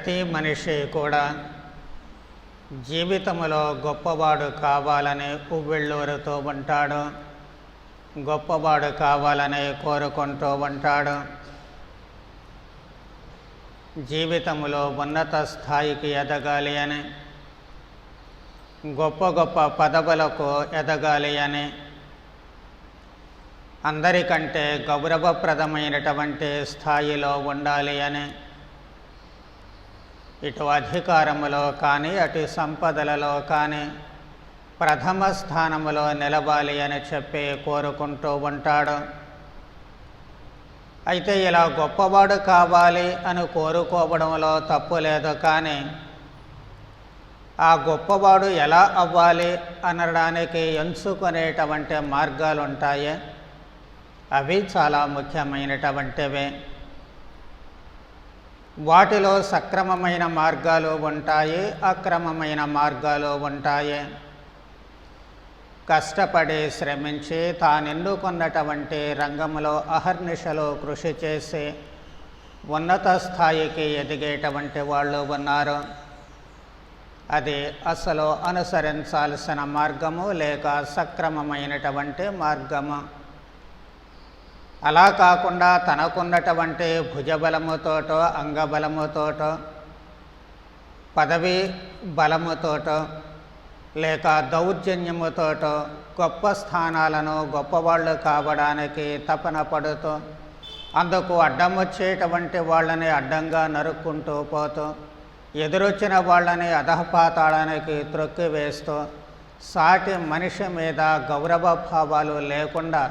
ప్రతి మనిషి కూడా జీవితంలో గొప్పవాడు కావాలని ఉవ్విళ్ళూరుతూ ఉంటాడు, గొప్పవాడు కావాలని కోరుకుంటూ ఉంటాడు. జీవితంలో ఉన్నత స్థాయికి ఎదగాలి అని, గొప్ప గొప్ప పదవులకు ఎదగాలి అని, అందరికంటే గౌరవప్రదమైనటువంటి స్థాయిలో ఉండాలి అని, ఇటు అధికారములో కానీ అటు సంపదలలో కానీ ప్రథమ స్థానములో నిలవాలి అని చెప్పి కోరుకుంటూ ఉంటాడు. అయితే ఇలా గొప్పవాడు కావాలి అని కోరుకోవడంలో తప్పు లేదు, కానీ ఆ గొప్పవాడు ఎలా అవ్వాలి అనడానికి ఎంచుకునేటువంటి మార్గాలు ఉంటాయి. అవి చాలా ముఖ్యమైనటువంటివి. వాటిలో సక్రమమైన మార్గాలు ఉంటాయి, అక్రమమైన మార్గాలు ఉంటాయి. కష్టపడి శ్రమించి తానెన్నుకున్నటువంటి రంగంలో అహర్నిశలు కృషి చేసి ఉన్నత స్థాయికి ఎదిగేటువంటి వాళ్ళు ఉన్నారు. అది అసలు అనుసరించాల్సిన మార్గము లేక సక్రమమైనటువంటి మార్గము. అలా కాకుండా తనకున్నటువంటి భుజబలముతోటో అంగబలముతోటో పదవి బలముతోటో లేక దౌర్జన్యముతోటో గొప్ప స్థానాలను గొప్పవాళ్ళు కావడానికి తపన పడుతూ అందుకు అడ్డం వచ్చేటువంటి వాళ్ళని అడ్డంగా నరుక్కుంటూ పోతూ ఎదురొచ్చిన వాళ్ళని అధఃపాతాళానికి త్రొక్కివేస్తూ సాటి మనిషి మీద గౌరవ భావాలు లేకుండా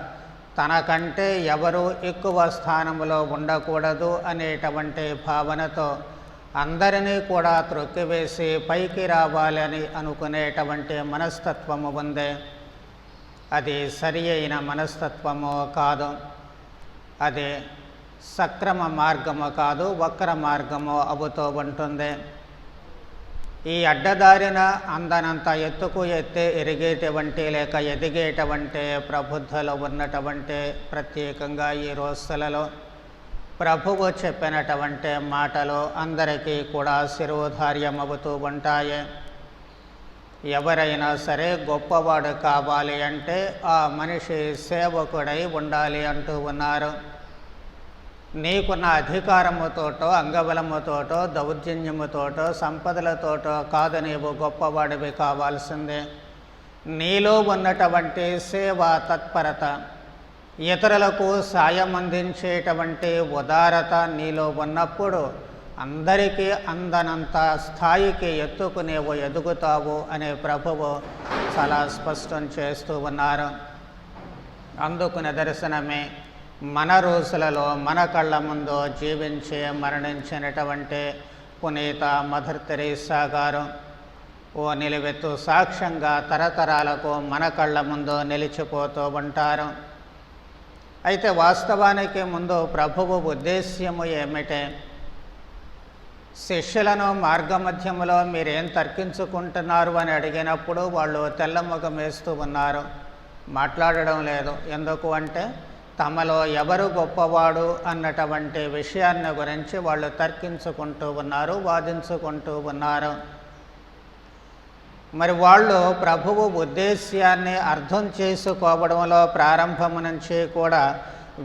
తనకంటే ఎవరు ఎక్కువ స్థానంలో ఉండకూడదు అనేటువంటి భావనతో అందరినీ కూడా త్రొక్కివేసి పైకి రావాలని అనుకునేటువంటి మనస్తత్వము ఉంది. అది సరి అయిన మనస్తత్వము కాదు, అది సక్రమ మార్గము కాదు, వక్ర మార్గము అవుతూ ఉంటుంది. ఈ అడ్డదారిన అందనంత ఎత్తుకు ఎరిగేటువంటి లేక ఎదిగేటువంటి ప్రబుద్ధులు ఉన్నటువంటి ప్రత్యేకంగా ఈ రోజులలో ప్రభువు చెప్పినటువంటి మాటలు అందరికీ కూడా శిరోధార్యమవుతూ ఉంటాయి. ఎవరైనా సరే గొప్పవాడు కావాలి అంటే ఆ మనిషి సేవకుడై ఉండాలి అంటూ ఉన్నారు. నీకున్న అధికారముతోటో అంగబలముతోటో దౌర్జన్యముతోటో సంపదలతోటో కాదు నీవు గొప్పవాడివి కావాల్సిందే. నీలో ఉన్నటువంటి సేవా తత్పరత, ఇతరులకు సాయం అందించేటువంటి ఉదారత నీలో ఉన్నప్పుడు అందరికీ అందనంత స్థాయికి ఎత్తుకు నీవు ఎదుగుతావు అనే ప్రభువు చాలా స్పష్టం చేస్తూ ఉన్నారు. అందుకు నిదర్శనమే మన రోజులలో మన కళ్ళ ముందు జీవించి మరణించినటువంటి పునీత మదర్ తెరీసా గారు ఓ నిలువెత్తు సాక్ష్యంగా తరతరాలకు మన కళ్ళ ముందు నిలిచిపోతూ ఉంటారు. అయితే వాస్తవానికి ముందు ప్రభువు ఉద్దేశ్యము ఏమిటే? శిష్యులను మార్గమధ్యములో మీరేం తర్కించుకుంటున్నారు అని అడిగినప్పుడు వాళ్ళు తెల్లముఖం వేస్తూ ఉన్నారు, మాట్లాడడం లేదు. ఎందుకు అంటే తమలో ఎవరు గొప్పవాడు అన్నటువంటి విషయాన్ని గురించి వాళ్ళు తర్కించుకుంటూ ఉన్నారు, వాదించుకుంటూ ఉన్నారు. మరి వాళ్ళు ప్రభువు ఉద్దేశ్యాన్ని అర్థం చేసుకోవడంలో ప్రారంభం నుంచి కూడా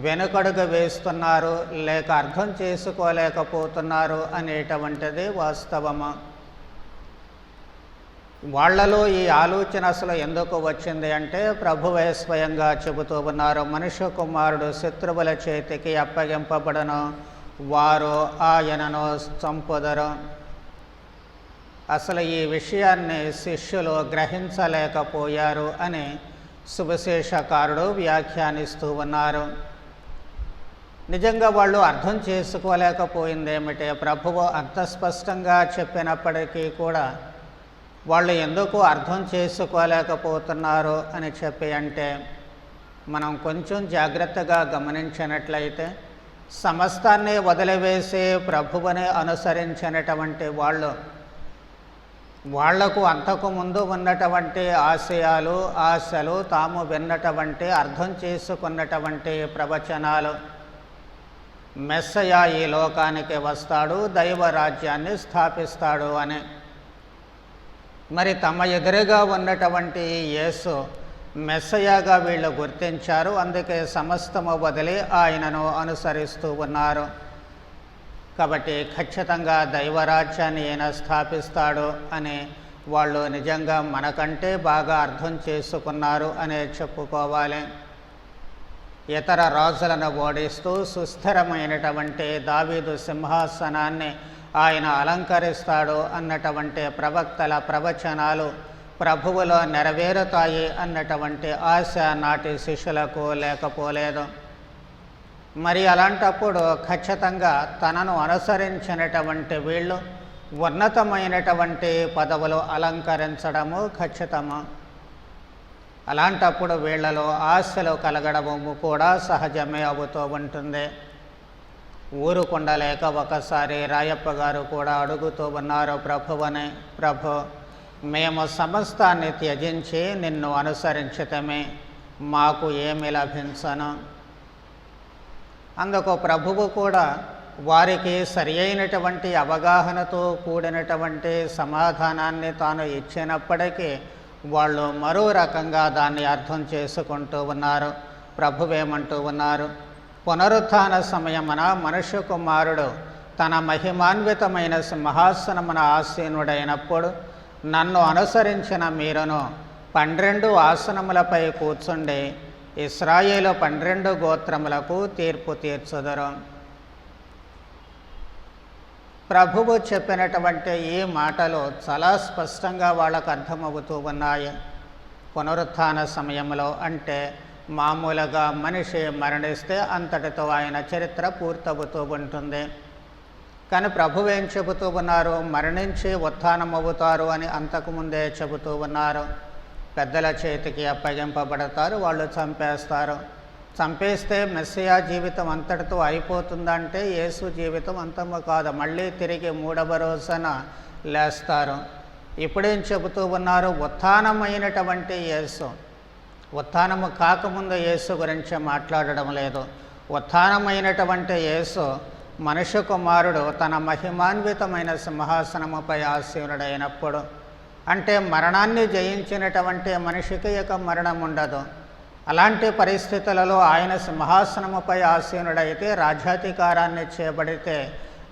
వెనుకడుగు వేస్తున్నారు, లేక అర్థం చేసుకోలేకపోతున్నారు అనేటువంటిది వాస్తవము. వాళ్లలో ఈ ఆలోచన అసలు ఎందుకు వచ్చింది అంటే ప్రభువే స్వయంగా చెబుతూ ఉన్నారు, మనుష్య కుమారుడు శత్రువుల చేతికి అప్పగింపబడను, వారు ఆయనను చంపుదరు. అసలు ఈ విషయాన్ని శిష్యులు గ్రహించలేకపోయారు అని సువిశేషకారుడు వ్యాఖ్యానిస్తూ ఉన్నారు. నిజంగా వాళ్ళు అర్థం చేసుకోలేకపోయింది ఏమిటే? ప్రభువు అంత స్పష్టంగా చెప్పినప్పటికీ కూడా వాళ్ళు ఎందుకు అర్థం చేసుకోలేకపోతున్నారు అని చెప్పి అంటే మనం కొంచెం జాగ్రత్తగా గమనించినట్లయితే సమస్తాన్ని వదిలివేసి ప్రభువుని అనుసరించినటువంటి వాళ్లకు అంతకు ముందు ఉన్నటువంటి ఆశయాలు ఆశలు తాము విన్నటువంటి అర్థం చేసుకున్నటువంటి ప్రవచనాలు మెస్సయ ఈ లోకానికి వస్తాడు, దైవ రాజ్యాన్ని స్థాపిస్తాడు అని. మరి తమ ఎదురుగా ఉన్నటువంటి యేసు మెస్సయగా వీళ్ళు గుర్తించారు. అందుకే సమస్తము వదిలి ఆయనను అనుసరిస్తూ ఉన్నారు. కాబట్టి ఖచ్చితంగా దైవరాజ్యాన్ని ఈయన స్థాపిస్తాడు అని వాళ్ళు నిజంగా మనకంటే బాగా అర్థం చేసుకున్నారు అనే చెప్పుకోవాలి. ఇతర రాజులను ఓడిస్తూ సుస్థిరమైనటువంటి దావీదు సింహాసనాన్ని ఆయన అలంకరిస్తాడు అన్నటువంటి ప్రవక్తల ప్రవచనాలు ప్రభువులో నెరవేరుతాయి అన్నటువంటి ఆశ నాటి శిష్యులకు లేకపోలేదు. మరి అలాంటప్పుడు ఖచ్చితంగా తనను అనుసరించినటువంటి వీళ్ళు ఉన్నతమైనటువంటి పదవులు అలంకరించడము ఖచ్చితము. అలాంటప్పుడు వీళ్ళలో ఆశలు కలగడము కూడా సహజమే అవుతూ ఉంటుంది. ఊరుకుండలేక ఒకసారి రాయప్ప గారు కూడా అడుగుతూ ఉన్నారు ప్రభువని, ప్రభు, మేము సమస్తాన్ని త్యజించి నిన్ను అనుసరించటమే, మాకు ఏమి లభించను? అందుకు ప్రభువు కూడా వారికి సరి అయినటువంటి అవగాహనతో కూడినటువంటి సమాధానాన్ని తాను ఇచ్చినప్పటికీ వాళ్ళు మరో రకంగా దాన్ని అర్థం చేసుకుంటూ ఉన్నారు. ప్రభువేమంటూ ఉన్నారు, పునరుత్థాన సమయమున మనుష్య కుమారుడు తన మహిమాన్వితమైన సింహాసనమున ఆసీనుడైనప్పుడు నన్ను అనుసరించిన మీరును 12 ఆసనములపై కూర్చుండి ఇశ్రాయేలు 12 గోత్రములకు తీర్పు తీర్చుదురు. ప్రభువు చెప్పినటువంటి ఈ మాటలు చాలా స్పష్టంగా వాళ్ళకు అర్థమవుతూ ఉన్నాయి. పునరుత్థాన సమయంలో అంటే మామూలుగా మనిషి మరణిస్తే అంతటితో ఆయన చరిత్ర పూర్తవుతూ ఉంటుంది. కానీ ప్రభువు ఏం చెబుతూ ఉన్నారు? మరణించి ఉత్థానమవుతారు అని అంతకుముందే చెబుతూ ఉన్నారు. పెద్దల చేతికి అప్పగింపబడతారు, వాళ్ళు చంపేస్తారు. చంపేస్తే మెస్సియా జీవితం అంతటితో అయిపోతుందంటే యేసు జీవితం అంతము కాదు, మళ్ళీ తిరిగి 3వ రోజున లేస్తారు. ఇప్పుడేం చెబుతూ ఉన్నారు? ఉత్థానమైనటువంటి యేసు. ఉత్థానము కాకముందు యేసు గురించి మాట్లాడడం లేదు. ఉత్థానమైనటువంటి యేసు మనుష్య కుమారుడు తన మహిమాన్వితమైన సింహాసనముపై ఆసీనుడైనప్పుడు, అంటే మరణాన్ని జయించినటువంటి మనిషికి ఇక మరణం ఉండదు. అలాంటి పరిస్థితులలో ఆయన సింహాసనముపై ఆసీనుడైతే రాజ్యాధికారాన్ని చేపడితే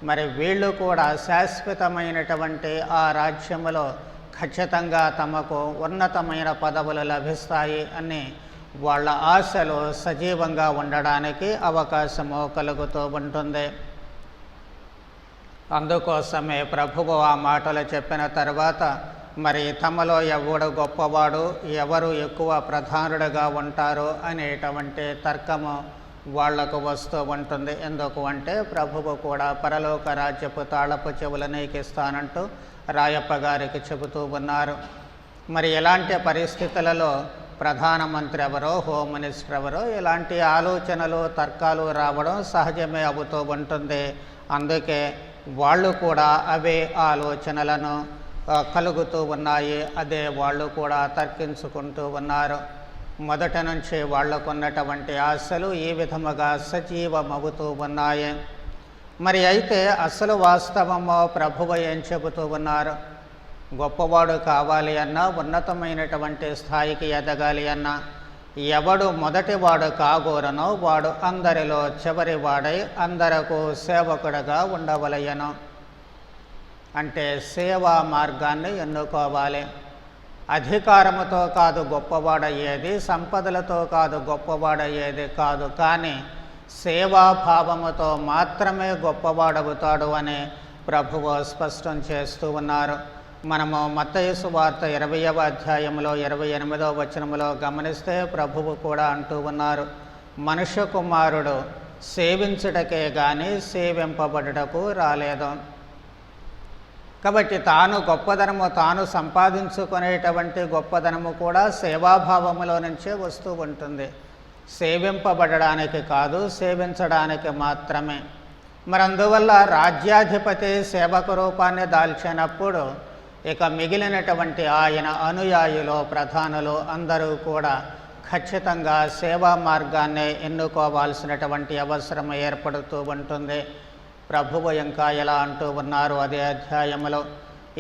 మరి వీళ్ళు కూడా శాశ్వతమైనటువంటి ఆ రాజ్యములో ఖచ్చితంగా తమకు ఉన్నతమైన పదవులు లభిస్తాయి అని వాళ్ళ ఆశలు సజీవంగా ఉండడానికి అవకాశము కలుగుతూ ఉంటుంది. అందుకోసమే ప్రభువు ఆ మాటలు చెప్పిన తర్వాత మరి తమలో ఎవడు గొప్పవాడు, ఎవరు ఎక్కువ ప్రధానుడుగా ఉంటారు అనేటువంటి తర్కము వాళ్లకు వస్తూ ఉంటుంది. ఎందుకు అంటే ప్రభువు కూడా పరలోక రాజ్యపు తాళపు చెవులు నీకిస్తానంటూ రాయప్ప గారికి చెబుతూ ఉన్నారు. మరి ఎలాంటి పరిస్థితులలో ప్రధానమంత్రి ఎవరో, హోమ్ మినిస్టర్ ఎవరో, ఇలాంటి ఆలోచనలు తర్కాలు రావడం సహజమే అవుతూ ఉంటుంది. అందుకే వాళ్ళు కూడా అవే ఆలోచనలను కలుగుతూ ఉన్నాయి, అదే వాళ్ళు కూడా తర్కించుకుంటూ ఉన్నారు. మొదటి నుంచి వాళ్లకున్నటువంటి ఆశలు ఈ విధముగా సజీవమవుతూ ఉన్నాయి. మరి అయితే అసలు వాస్తవమో ప్రభువు ఏం చెబుతూ ఉన్నారు? గొప్పవాడు కావాలి అన్నా, ఉన్నతమైనటువంటి స్థాయికి ఎదగాలి అన్నా ఎవడు మొదటివాడు కాగోరనో వాడు అందరిలో చివరివాడై అందరకు సేవకుడుగా ఉండవలయను. అంటే సేవా మార్గాన్ని ఎన్నుకోవాలి. అధికారముతో కాదు గొప్పవాడయ్యేది, సంపదలతో కాదు గొప్పవాడయ్యేది కాదు, కానీ సేవాభావముతో మాత్రమే గొప్పవాడవుతాడు అని ప్రభువు స్పష్టం చేస్తూ ఉన్నారు. మనము మత్తయి సువార్త 20వ అధ్యాయంలో 28వ వచనములో గమనిస్తే ప్రభువు కూడా అంటూ ఉన్నారు, మనుష్య కుమారుడు సేవించుటకే గాని సేవింపబడుటకు రాలేదు. కాబట్టి తాను గొప్పదనము, తాను సంపాదించుకునేటువంటి గొప్పదనము కూడా సేవాభావములో నుంచే వస్తూ ఉంటుంది. సేవింపబడడానికి కాదు, సేవించడానికి మాత్రమే. మరి అందువల్ల రాజ్యాధిపతి సేవక రూపాన్ని దాల్చినప్పుడు ఇక మిగిలినటువంటి ఆయన అనుయాయులు, ప్రధానులు అందరూ కూడా ఖచ్చితంగా సేవా మార్గాన్నే ఎన్నుకోవాల్సినటువంటి అవసరం ఏర్పడుతూ ఉంటుంది. ప్రభువు ఇంకా ఎలా అంటూ ఉన్నారు అదే అధ్యాయములో,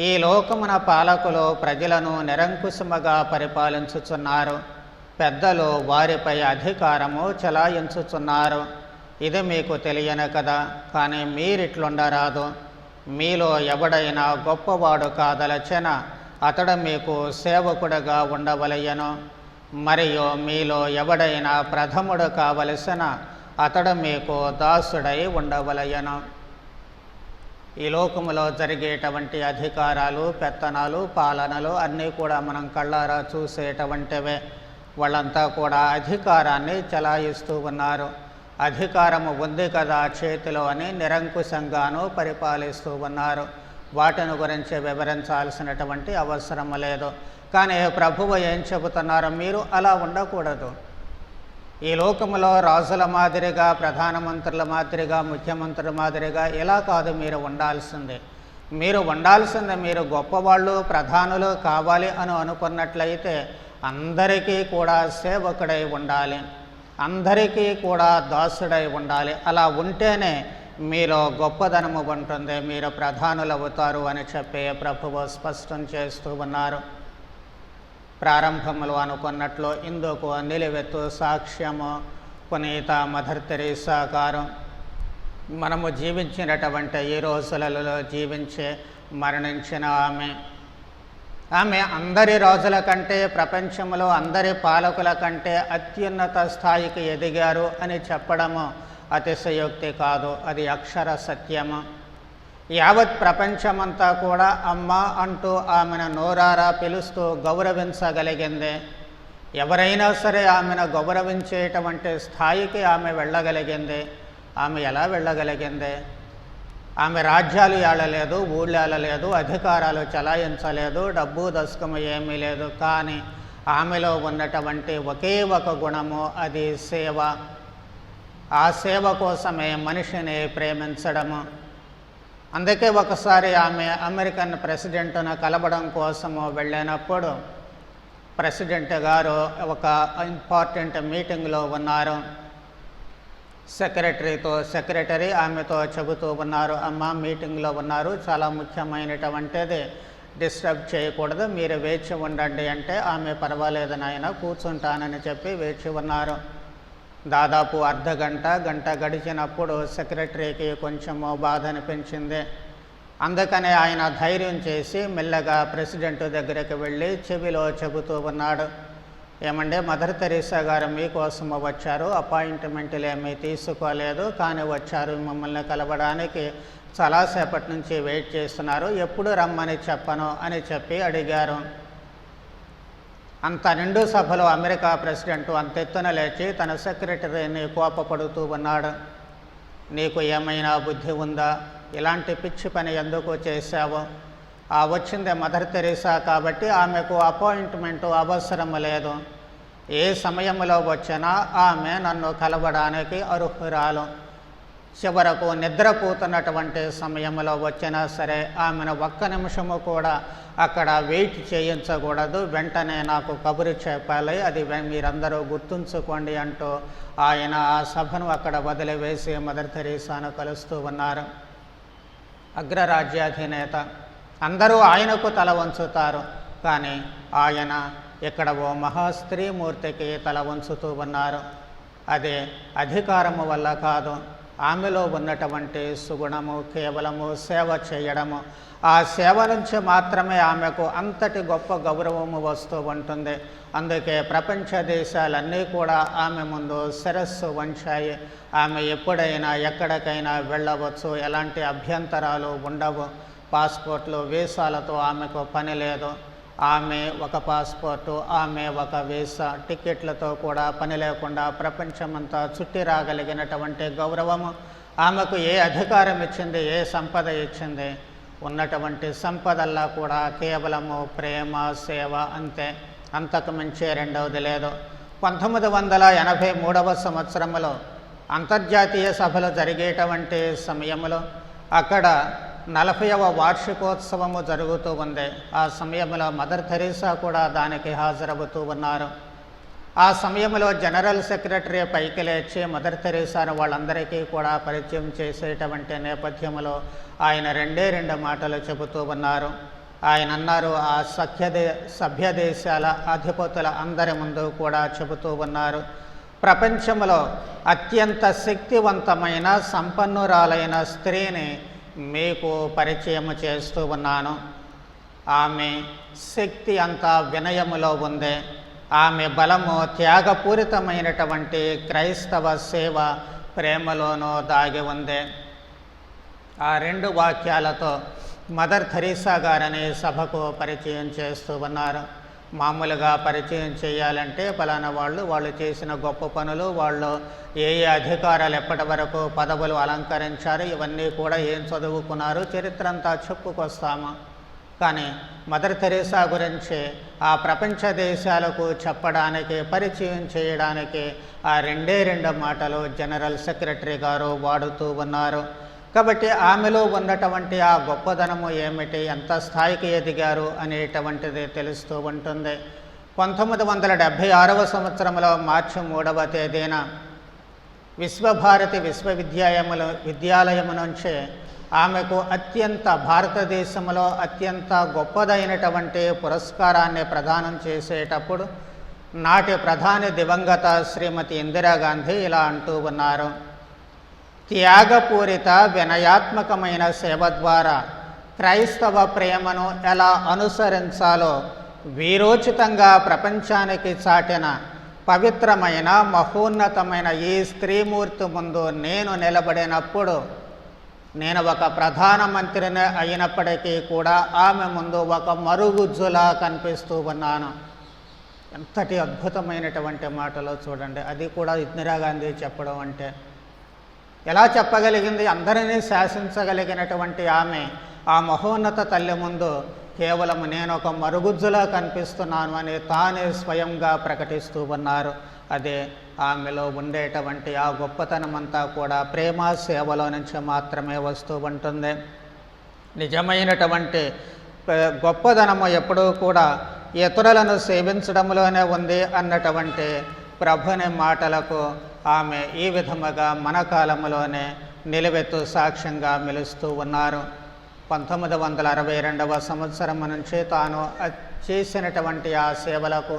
ఈ లోకమున పాలకులు ప్రజలను నిరంకుశముగా పరిపాలించుచున్నారు, పెద్దలు వారిపై అధికారము చెలాయించుచున్నారు. ఇది మీకు తెలియను కదా, కానీ మీరిట్లుండరాదు. మీలో ఎవడైనా గొప్పవాడు కాదలచెన అతడు మీకు సేవకుడుగా ఉండవలయను, మరియు మీలో ఎవడైనా ప్రథముడు కావలసిన అతడు మీకు దాసుడై ఉండవలయను. ఈ లోకములో జరిగేటువంటి అధికారాలు, పెత్తనాలు, పాలనలు అన్నీ కూడా మనం కళ్ళారా చూసేటువంటివే. వాళ్ళంతా కూడా అధికారాన్ని చెలాయిస్తూ ఉన్నారు. అధికారము ఉంది కదా చేతిలో అని నిరంకుశంగాను పరిపాలిస్తూ ఉన్నారు. వాటిని గురించి వివరించాల్సినటువంటి అవసరం లేదు. కానీ ప్రభువు ఏం చెబుతున్నారు, మీరు అలా ఉండకూడదు. ఈ లోకములో రాజుల మాదిరిగా, ప్రధానమంత్రుల మాదిరిగా, ముఖ్యమంత్రుల మాదిరిగా ఇలా కాదు మీరు ఉండాల్సిందే. మీరు గొప్పవాళ్ళు, ప్రధానులు కావాలి అని అనుకున్నట్లయితే అందరికీ కూడా సేవకుడై ఉండాలి, అందరికీ కూడా దాసుడై ఉండాలి. అలా ఉంటేనే మీలో గొప్పదనము ఉంటుంది, మీరు ప్రధానులు అవుతారు అని చెప్పి ప్రభువు స్పష్టం చేస్తూ ఉన్నారు. ప్రారంభములో అనుకున్నట్లు ఇందుకు నిలువెత్తు సాక్ష్యము పునీత మదర్ తెరీసా గారు. మనము జీవించినటువంటి ఈ రోజులలో జీవించే మరణించిన ఆమె అందరి రాజుల కంటే, ప్రపంచంలో అందరి పాలకుల కంటే అత్యున్నత స్థాయికి ఎదిగారు అని చెప్పడము అతిశయోక్తి కాదు, అది అక్షర సత్యము. యావత్ ప్రపంచమంతా కూడా అమ్మ అంటూ ఆమెను నోరారా పిలుస్తూ గౌరవించగలిగింది. ఎవరైనా సరే ఆమెను గౌరవించేటువంటి స్థాయికి ఆమె వెళ్ళగలిగింది. ఆమె ఎలా వెళ్ళగలిగింది? ఆమె రాజ్యాలు ఏలలేదు, ఊళ్ళు ఏలలేదు, అధికారాలు చలాయించలేదు, డబ్బు దశకము ఏమీ లేదు. కానీ ఆమెలో ఉన్నటువంటి ఒకే ఒక గుణము, అది సేవ. ఆ సేవ కోసమే మనిషిని ప్రేమించడము. అందుకే ఒకసారి ఆమె అమెరికన్ ప్రెసిడెంట్ను కలవడం కోసము వెళ్ళినప్పుడు ప్రెసిడెంట్ గారు ఒక ఇంపార్టెంట్ మీటింగ్లో ఉన్నారు. సెక్రటరీ ఆమెతో చెబుతూ ఉన్నారు, అమ్మ మీటింగ్లో ఉన్నారు, చాలా ముఖ్యమైనటువంటిది, డిస్టర్బ్ చేయకూడదు, మీరు వేచి ఉండండి అంటే ఆమె పర్వాలేదు నాయన కూర్చుంటానని చెప్పి వేచి ఉన్నారు. దాదాపు గంట గడిచినప్పుడు సెక్రటరీకి కొంచెము బాధ అనిపించింది. అందుకనే ఆయన ధైర్యం చేసి మెల్లగా ప్రెసిడెంట్ దగ్గరికి వెళ్ళి చెవిలో చెబుతూ ఉన్నాడు, ఏమంటే మదర్ తెరీసా గారు మీకోసము వచ్చారు, అపాయింట్మెంట్లు ఏమీ తీసుకోలేదు, కానీ వచ్చారు మమ్మల్ని కలవడానికి, చాలాసేపటి నుంచి వెయిట్ చేస్తున్నారు, ఎప్పుడు రమ్మని చెప్పను అని చెప్పి అడిగారు. అంత నిండు సభలో అమెరికా ప్రెసిడెంట్ అంతెత్తున లేచి తన సెక్రటరీని కోపపడుతూ ఉన్నాడు, నీకు ఏమైనా బుద్ధి ఉందా, ఇలాంటి పిచ్చి పని ఎందుకు చేశావు? వచ్చింది మదర్ తెరీసా కాబట్టి ఆమెకు అపాయింట్మెంటు అవసరం లేదు, ఏ సమయంలో వచ్చినా ఆమె నన్ను కలవడానికి అర్హురాలు. చివరకు నిద్రపోతున్నటువంటి సమయంలో వచ్చినా సరే ఆమెను ఒక్క నిమిషము కూడా అక్కడ వెయిట్ చేయించకూడదు, వెంటనే నాకు కబురు చెప్పాలి, అది మీరందరూ గుర్తుంచుకోండి అంటూ ఆయన ఆ సభను అక్కడ వదిలివేసి మదర్ తెరీసాను కలుస్తూ ఉన్నారు. అగ్రరాజ్యాధినేత, అందరూ ఆయనకు తల వంచుతారు, కానీ ఆయన ఇక్కడ ఓ మహాస్త్రీమూర్తికి తల వంచుతూ ఉన్నారు. అదే అధికారము వల్ల కాదు, ఆమెలో ఉన్నటువంటి సుగుణము కేవలము సేవ చేయడము. ఆ సేవ నుంచి మాత్రమే ఆమెకు అంతటి గొప్ప గౌరవము వస్తూ ఉంటుంది. అందుకే ప్రపంచ దేశాలన్నీ కూడా ఆమె ముందు శిరస్సు వంచాయి. ఆమె ఎప్పుడైనా ఎక్కడికైనా వెళ్ళవచ్చు, ఎలాంటి అభ్యంతరాలు ఉండవు. పాస్పోర్ట్లు, వీసాలతో ఆమెకు పని లేదు. ఆమె ఒక పాస్పోర్టు, ఆమె ఒక వీసా, టికెట్లతో కూడా పని లేకుండా ప్రపంచమంతా చుట్టి రాగలిగినటువంటి గౌరవము ఆమెకు ఏ అధికారం ఇచ్చింది, ఏ సంపద ఇచ్చింది? ఉన్నటువంటి సంపదల్లా కూడా కేవలము ప్రేమ, సేవ, అంతే, అంతకు మించి రెండవది లేదు. 1983 సంవత్సరంలో అంతర్జాతీయ సభలు జరిగేటువంటి సమయంలో అక్కడ 40వ వార్షికోత్సవము జరుగుతూ ఉంది. ఆ సమయంలో మదర్ తెరీసా కూడా దానికి హాజరవుతూ ఉన్నారు. ఆ సమయంలో జనరల్ సెక్రటరీ పైకి లేచి మదర్ తెరీసాను వాళ్ళందరికీ కూడా పరిచయం చేసేటువంటి నేపథ్యంలో ఆయన రెండు మాటలు చెబుతూ ఉన్నారు. ఆయన అన్నారు, ఆ సభ్య దేశాల అధిపతుల అందరి ముందు కూడా చెబుతూ ఉన్నారు, ప్రపంచంలో అత్యంత శక్తివంతమైన సంపన్నురాలైన స్త్రీని మీకు పరిచయం చేస్తూ ఉన్నాను. ఆమె శక్తి అంతా వినయములో ఉంది. ఆమె బలము త్యాగపూరితమైనటువంటి క్రైస్తవ సేవ ప్రేమలోనూ దాగి ఉంది. ఆ 2 వాక్యాలతో మదర్ తెరీసా గారని సభకు పరిచయం చేస్తూ ఉన్నారు. మామూలుగా పరిచయం చేయాలంటే పలానా వాళ్ళు చేసిన గొప్ప పనులు, వాళ్ళు ఏ అధికారాలు ఎప్పటి వరకు పదవులు అలంకరించారు, ఇవన్నీ కూడా ఏం చదువుకున్నారు, చరిత్ర అంతా చెప్పుకొస్తాము. కానీ మదర్ తెరీసా గురించి ఆ ప్రపంచ దేశాలకు చెప్పడానికి, పరిచయం చేయడానికి ఆ 2 మాటలు జనరల్ సెక్రటరీ గారు వాడుతూ ఉన్నారు. కాబట్టి ఆమెలో ఉన్నటువంటి ఆ గొప్పదనము ఏమిటి, ఎంత స్థాయికి ఎదిగారు అనేటువంటిది తెలుస్తూ ఉంటుంది. 1976వ సంవత్సరంలో మార్చి 3వ తేదీన విశ్వభారతి విద్యాలయము నుంచి ఆమెకు భారతదేశంలో అత్యంత గొప్పదైనటువంటి పురస్కారాన్ని ప్రదానం చేసేటప్పుడు నాటి ప్రధాని దివంగత శ్రీమతి ఇందిరాగాంధీ ఇలా అంటూ ఉన్నారు, త్యాగపూరిత వినయాత్మకమైన సేవ ద్వారా క్రైస్తవ ప్రేమను ఎలా అనుసరించాలో వీరోచితంగా ప్రపంచానికి చాటిన పవిత్రమైన మహోన్నతమైన ఈ స్త్రీమూర్తి ముందు నేను నిలబడినప్పుడు నేను ఒక ప్రధానమంత్రిని అయినప్పటికీ కూడా ఆమె ముందు ఒక మరుగుజ్జులా కనిపిస్తూ ఉన్నాను. ఎంతటి అద్భుతమైనటువంటి మాటలో చూడండి. అది కూడా ఇందిరాగాంధీ చెప్పడం అంటే ఎలా చెప్పగలిగింది? అందరినీ శాసించగలిగినటువంటి ఆమె ఆ మహోన్నత తల్లి ముందు కేవలం నేను ఒక మరుగుజ్జులా కనిపిస్తున్నాను అని తానే స్వయంగా ప్రకటిస్తూ ఉన్నారు. అదే ఆమెలో ఉండేటువంటి ఆ గొప్పతనమంతా కూడా ప్రేమ సేవలో నుంచి మాత్రమే వస్తూ ఉంటుంది. నిజమైనటువంటి గొప్పదనము ఎప్పుడూ కూడా ఇతరులను సేవించడంలోనే ఉంది అన్నటువంటి ప్రభుని మాటలకు ఆమె ఈ విధముగా మన కాలంలోనే నిలువెత్తు సాక్ష్యంగా నిలుస్తూ ఉన్నారు. 1962వ సంవత్సరం నుంచి తాను చేసినటువంటి ఆ సేవలకు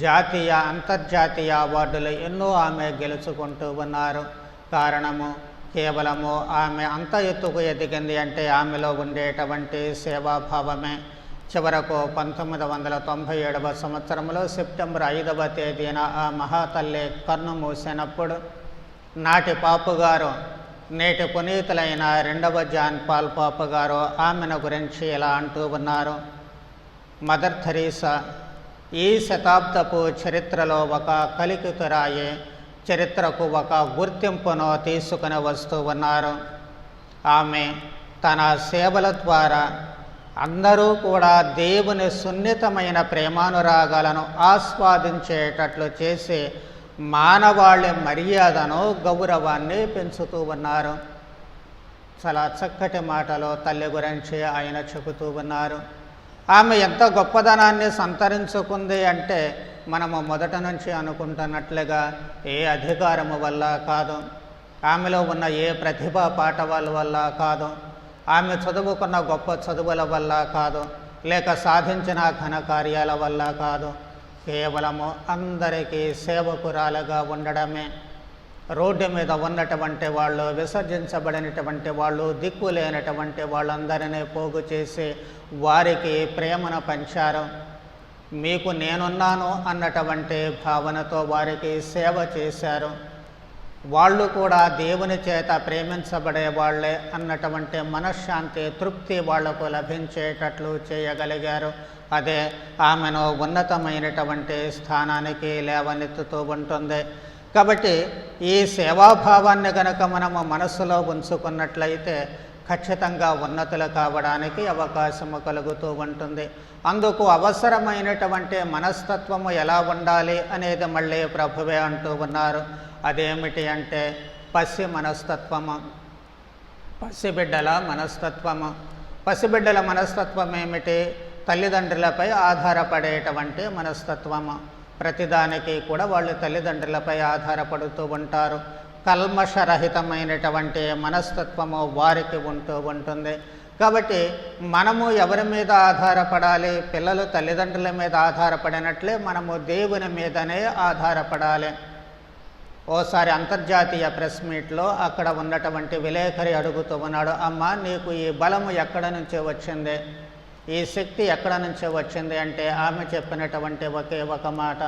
జాతీయ అంతర్జాతీయ అవార్డులు ఎన్నో ఆమె గెలుచుకుంటూ ఉన్నారు. కారణము కేవలము ఆమె అంత ఎత్తుకు ఎదిగింది అంటే ఆమెలో ఉండేటువంటి సేవాభావమే. చివరకు 1997వ సంవత్సరంలో సెప్టెంబర్ 5వ తేదీన ఆ మహాతల్లి కన్ను మూసినప్పుడు నాటి పాపుగారు, నేటి పునీతులైన 2వ జాన్ పాల్ పాపుగారు ఆమెను గురించి ఇలా అంటూ ఉన్నారు, మదర్ తెరీసా ఈ శతాబ్దపు చరిత్రలో ఒక కలికితురాయి, చరిత్రకు ఒక గుర్తింపును తీసుకుని వస్తూ ఉన్నారు. ఆమె తన సేవల ద్వారా అందరూ కూడా దేవుని సున్నితమైన ప్రేమానురాగాలను ఆస్వాదించేటట్లు చేసి మానవాళి మర్యాదను, గౌరవాన్ని పెంచుతూ ఉన్నారు. చాలా చక్కటి మాటలో తల్లి గురించి ఆయన చెబుతూ ఉన్నారు. ఆమె ఎంత గొప్పదనాన్ని సంతరించుకుంది అంటే మనము మొదట నుంచి అనుకుంటున్నట్లుగా ఏ అధికారము వల్ల కాదు, ఆమెలో ఉన్న ఏ ప్రతిభా పాఠవాల వల్ల కాదు, ఆమె చదువుకున్న గొప్ప చదువుల వల్ల కాదు, లేక సాధించిన ఘనకార్యాల వల్ల కాదు, కేవలము అందరికీ సేవకురాలుగా ఉండడమే. రోడ్డు మీద ఉన్నటువంటి వాళ్ళు, విసర్జించబడినటువంటి వాళ్ళు, దిక్కు లేనటువంటి వాళ్ళందరినీ పోగు చేసి వారికి ప్రేమను పంచారు. మీకు నేనున్నాను అన్నటువంటి భావనతో వారికి సేవ చేశారు. వాళ్ళు కూడా దేవుని చేత ప్రేమించబడే వాళ్ళే అన్నటువంటి మనశ్శాంతి, తృప్తి వాళ్లకు లభించేటట్లు చేయగలిగారు. అదే ఆమెను ఉన్నతమైనటువంటి స్థానానికి లేవనెత్తుతూ ఉంటుంది. కాబట్టి ఈ సేవాభావాన్ని గనక మనము మనస్సులో ఉంచుకున్నట్లయితే ఖచ్చితంగా ఉన్నతులు కావడానికి అవకాశము కలుగుతూ ఉంటుంది. అందుకు అవసరమైనటువంటి మనస్తత్వము ఎలా ఉండాలి అనేది మళ్ళీ ప్రభువే అంటూ ఉన్నారు. అదేమిటి అంటే పసి మనస్తత్వము, పసిబిడ్డల మనస్తత్వము. పసిబిడ్డల మనస్తత్వం ఏమిటి? తల్లిదండ్రులపై ఆధారపడేటువంటి మనస్తత్వము. ప్రతిదానికి కూడా వాళ్ళు తల్లిదండ్రులపై ఆధారపడుతూ ఉంటారు. కల్మషరహితమైనటువంటి మనస్తత్వము వారికి ఉంటూ ఉంటుంది. కాబట్టి మనము ఎవరి మీద ఆధారపడాలి? పిల్లలు తల్లిదండ్రుల మీద ఆధారపడినట్లే మనము దేవుని మీదనే ఆధారపడాలి. ఓసారి అంతర్జాతీయ ప్రెస్ మీట్లో అక్కడ ఉన్నటువంటి విలేకరి అడుగుతూ ఉన్నాడు, అమ్మ నీకు ఈ బలము ఎక్కడ నుంచి వచ్చింది, ఈ శక్తి ఎక్కడ నుంచి వచ్చింది అంటే ఆమె చెప్పినటువంటి ఒకే ఒక మాట,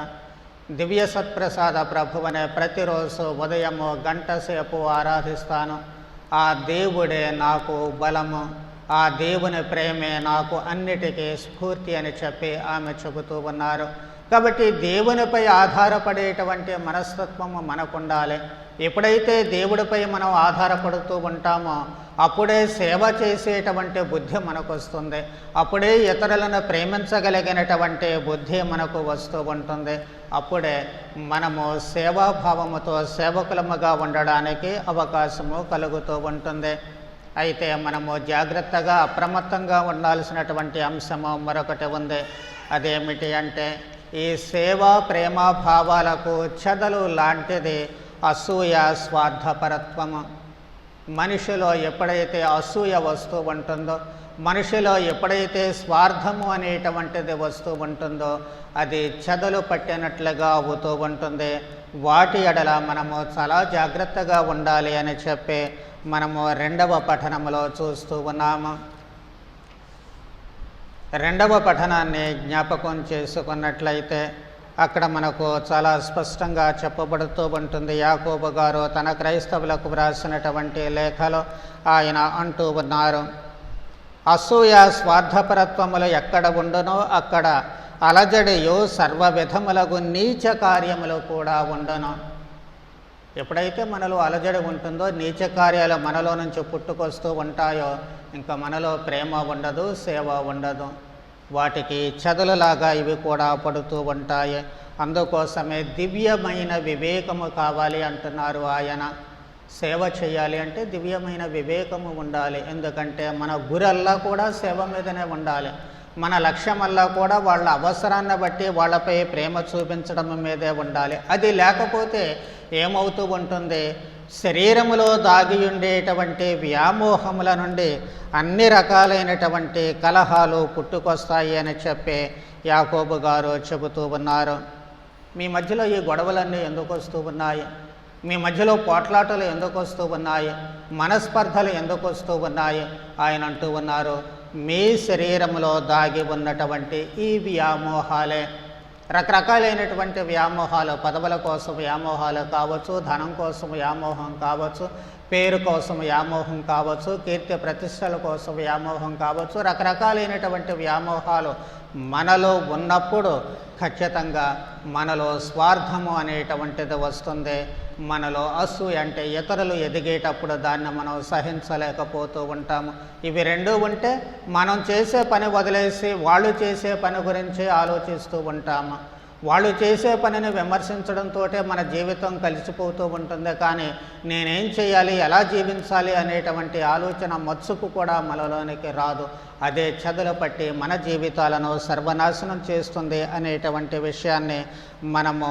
దివ్య సత్ప్రసాద ప్రభువనే ప్రతిరోజు ఉదయము గంట సేపు ఆరాధిస్తాను, ఆ దేవుడే నాకు బలము, ఆ దేవుని ప్రేమే నాకు అన్నిటికీ స్ఫూర్తి అని చెప్పి ఆమె చెబుతూ ఉన్నారు. కాబట్టి దేవునిపై ఆధారపడేటువంటి మనస్తత్వము మనకు ఉండాలి. ఎప్పుడైతే దేవుడిపై మనం ఆధారపడుతూ ఉంటామో అప్పుడే సేవ చేసేటువంటి బుద్ధి మనకు వస్తుంది. అప్పుడే ఇతరులను ప్రేమించగలిగినటువంటి బుద్ధి మనకు వస్తూ ఉంటుంది. అప్పుడే మనము సేవాభావముతో సేవకులముగా ఉండడానికి అవకాశము కలుగుతూ ఉంటుంది. అయితే మనము జాగ్రత్తగా అప్రమత్తంగా ఉండాల్సినటువంటి అంశము మరొకటి ఉంది. అదేమిటి అంటే ఈ సేవా ప్రేమాభావాలకు చెదలు లాంటిది అసూయ, స్వార్థపరత్వము. మనిషిలో ఎప్పుడైతే అసూయ వస్తూ ఉంటుందో, మనిషిలో ఎప్పుడైతే స్వార్థము అనేటువంటిది వస్తూ ఉంటుందో అది చెదలు పట్టినట్లుగా అవుతూ ఉంటుంది. వాటి ఎడల మనము చాలా జాగ్రత్తగా ఉండాలి అని చెప్పి మనము రెండవ పఠనంలో చూస్తూ ఉన్నాము. రెండవ పఠనాన్ని జ్ఞాపకం చేసుకున్నట్లయితే అక్కడ మనకు చాలా స్పష్టంగా చెప్పబడుతూ ఉంటుంది. యాకోబు గారు తన క్రైస్తవులకు వ్రాసినటువంటి లేఖలో ఆయన అంటూ ఉన్నారు, అసూయ స్వార్థపరత్వములు ఎక్కడ ఉండునో అక్కడ అలజడియు సర్వ విధములకు నీచ కార్యములు కూడా ఉండును. ఎప్పుడైతే మనలో అలజడి ఉంటుందో, నీచ కార్యాలు మనలో నుంచి పుట్టుకొస్తూ ఉంటాయో ఇంకా మనలో ప్రేమ ఉండదు, సేవ ఉండదు. వాటికి చెదలులాగా ఇవి కూడా పడుతూ ఉంటాయి. అందుకోసమే దివ్యమైన వివేకము కావాలి అంటున్నారు ఆయన. సేవ చేయాలి అంటే దివ్యమైన వివేకము ఉండాలి. ఎందుకంటే మన గురల్లా కూడా సేవ మీదనే ఉండాలి. మన లక్ష్యమల్లా కూడా వాళ్ళ అవసరాన్ని బట్టి వాళ్ళపై ప్రేమ చూపించడం మీదే ఉండాలి. అది లేకపోతే ఏమవుతూ ఉంటుంది, శరీరములో దాగి ఉండేటువంటి వ్యామోహముల నుండి అన్ని రకాలైనటువంటి కలహాలు పుట్టుకొస్తాయి అని చెప్పి యాకోబు గారు చెబుతూ ఉన్నారు. మీ మధ్యలో ఈ గొడవలన్నీ ఎందుకు వస్తూ ఉన్నాయి? మీ మధ్యలో పోట్లాటలు ఎందుకు వస్తూ ఉన్నాయి? మనస్పర్ధలు ఎందుకు వస్తూ ఉన్నాయి? ఆయన అంటూ ఉన్నారు, మీ శరీరంలో దాగి ఉన్నటువంటి ఈ వ్యామోహాలే. రకరకాలైనటువంటి వ్యామోహాలు, పదవుల కోసం వ్యామోహాలు కావచ్చు, ధనం కోసం వ్యామోహం కావచ్చు, పేరు కోసం వ్యామోహం కావచ్చు, కీర్తి ప్రతిష్టల కోసం వ్యామోహం కావచ్చు. రకరకాలైనటువంటి వ్యామోహాలు మనలో ఉన్నప్పుడు ఖచ్చితంగా మనలో స్వార్థము అనేటువంటిది వస్తుంది. మనలో అసూయ అంటే ఇతరులు ఎదిగేటప్పుడు దాన్ని మనం సహించలేకపోతూ ఉంటాము. ఇవి రెండూ ఉంటే మనం చేసే పని వదిలేసి వాళ్ళు చేసే పని గురించి ఆలోచిస్తూ ఉంటాము. వాళ్ళు చేసే పనిని విమర్శించడంతో మన జీవితం కలిసిపోతూ ఉంటుంది. కానీ నేనేం చేయాలి, ఎలా జీవించాలి అనేటువంటి ఆలోచన మత్సుకు కూడా మనలోనికి రాదు. అదే చెదలు పట్టి మన జీవితాలను సర్వనాశనం చేస్తుంది అనేటువంటి విషయాన్ని మనము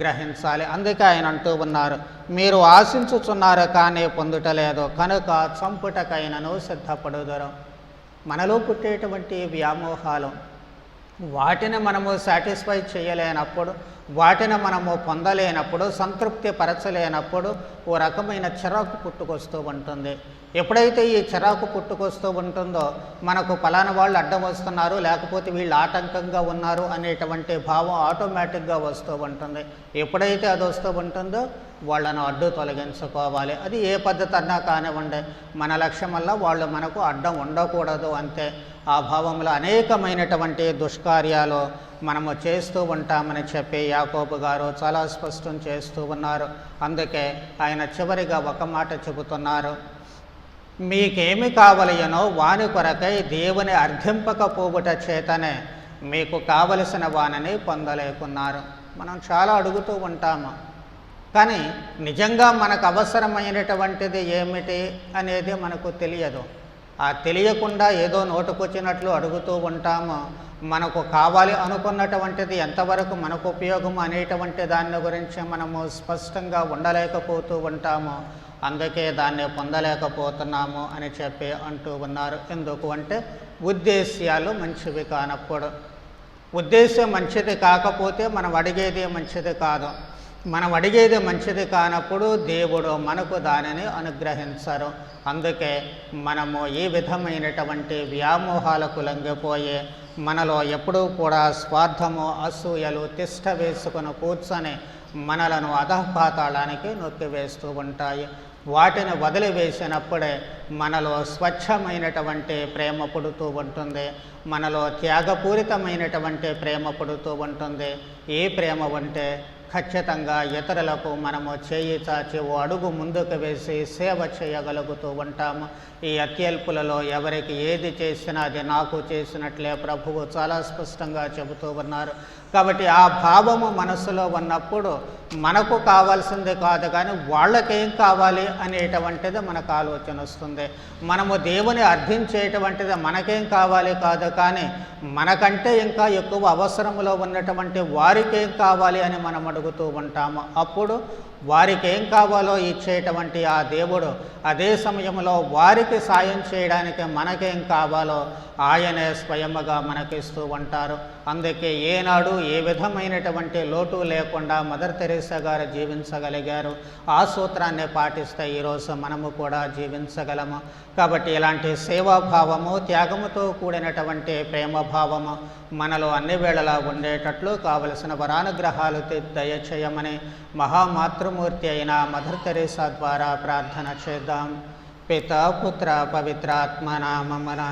గ్రహించాలి. అందుకే ఆయన అంటూ ఉన్నారు, మీరు ఆశించుచున్నారు కానీ పొందుటలేదు, కనుక చంపుటకైనను సిద్ధపడుదురు. మనలో పుట్టేటువంటి వ్యామోహాలు, వాటిని మనము సాటిస్ఫై చేయలేనప్పుడు, వాటిని మనము పొందలేనప్పుడు, సంతృప్తి పరచలేనప్పుడు ఓ రకమైన చిరాకు పుట్టుకొస్తూ ఉంటుంది. ఎప్పుడైతే ఈ చిరాకు పుట్టుకొస్తూ ఉంటుందో మనకు పలానా వాళ్ళు అడ్డం వస్తున్నారు, లేకపోతే వీళ్ళు ఆటంకంగా ఉన్నారు అనేటువంటి భావం ఆటోమేటిక్గా వస్తూ ఉంటుంది. ఎప్పుడైతే అది వస్తూ ఉంటుందో వాళ్ళను అడ్డు తొలగించుకోవాలి. అది ఏ పద్ధతి అన్నా కానివ్వండి, మన లక్ష్యం వల్ల వాళ్ళు మనకు అడ్డం ఉండకూడదు అంతే. ఆ భావంలో అనేకమైనటువంటి దుష్కార్యాలు మనము చేస్తూ ఉంటామని చెప్పి యాకోబు గారు చాలా స్పష్టం చేస్తూ ఉన్నారు. అందుకే ఆయన చివరిగా ఒక మాట చెబుతున్నారు, మీకేమి కావలయనో వాని కొరకై దేవుని అర్థింపకపోవుట చేతనే మీకు కావలసిన వానిని పొందలేకున్నారు. మనం చాలా అడుగుతూ ఉంటాము, కానీ నిజంగా మనకు అవసరమైనటువంటిది ఏమిటి అనేది మనకు తెలియదు. ఆ తెలియకుండా ఏదో నోటుకొచ్చినట్లు అడుగుతూ ఉంటాము. మనకు కావాలి అనుకున్నటువంటిది ఎంతవరకు మనకు ఉపయోగం అనేటువంటి దాని గురించి మనము స్పష్టంగా ఉండలేకపోతూ ఉంటాము. అందుకే దాన్ని పొందలేకపోతున్నాము అని చెప్పి అంటూ ఉన్నారు. ఎందుకు అంటే ఉద్దేశ్యాలు మంచివి కానప్పుడు. ఉద్దేశం మంచిది కాకపోతే మనం అడిగేది మంచిది కాదు. మనం అడిగేది మంచిది కానప్పుడు దేవుడు మనకు దానిని అనుగ్రహించరు. అందుకే మనము ఈ విధమైనటువంటి వ్యామోహాలకు లొంగిపోయి మనలో ఎప్పుడూ కూడా స్వార్థము, అసూయలు తిష్ట వేసుకుని కూర్చొని మనలను అధఃపాతాళానికి నొక్కివేస్తూ ఉంటాయి. వాటిని వదిలివేసినప్పుడే మనలో స్వచ్ఛమైనటువంటి ప్రేమ పుడుతూ ఉంటుంది. మనలో త్యాగపూరితమైనటువంటి ప్రేమ పుడుతూ ఉంటుంది. ఈ ప్రేమ ఉంటే ఖచ్చితంగా ఇతరులకు మనము చేయి చాచి ఓ అడుగు ముందుకు వేసి సేవ చేయగలుగుతూ ఉంటాము. ఈ అత్యల్పులలో ఎవరికి ఏది చేసినా అది నాకు చేసినట్లే ప్రభువు చాలా స్పష్టంగా చెబుతూ ఉన్నారు. కాబట్టి ఆ భావము మనసులో ఉన్నప్పుడు మనకు కావాల్సింది కాదు కానీ వాళ్ళకేం కావాలి అనేటువంటిది మనకు ఆలోచన వస్తుంది. మనము దేవుని అర్థించేటువంటిది మనకేం కావాలి కాదు కానీ మనకంటే ఇంకా ఎక్కువ అవసరములో ఉన్నటువంటి వారికేం కావాలి అని మనం అడుగుతూ ఉంటాము. అప్పుడు వారికి ఏం కావాలో ఇచ్చేటువంటి ఆ దేవుడు అదే సమయంలో వారికి సాయం చేయడానికి మనకేం కావాలో ఆయనే స్వయముగా మనకిస్తూ ఉంటారు. అందుకే ఏనాడు ఏ విధమైనటువంటి లోటు లేకుండా మదర్ తెరేసా గారు జీవించగలిగారు. ఆ సూత్రాన్ని పాటిస్తే ఈరోజు మనము కూడా జీవించగలము. కాబట్టి ఇలాంటి సేవాభావము, త్యాగముతో కూడినటువంటి ప్రేమభావము మనలో అన్ని వేళలా ఉండేటట్లు కావలసిన వరానుగ్రహాలు దయచేయమని మహామాతృమూర్తి అయిన మదర్ తెరేసా ద్వారా ప్రార్థన చేద్దాం. పితా పుత్ర పవిత్రాత్మ నామమున.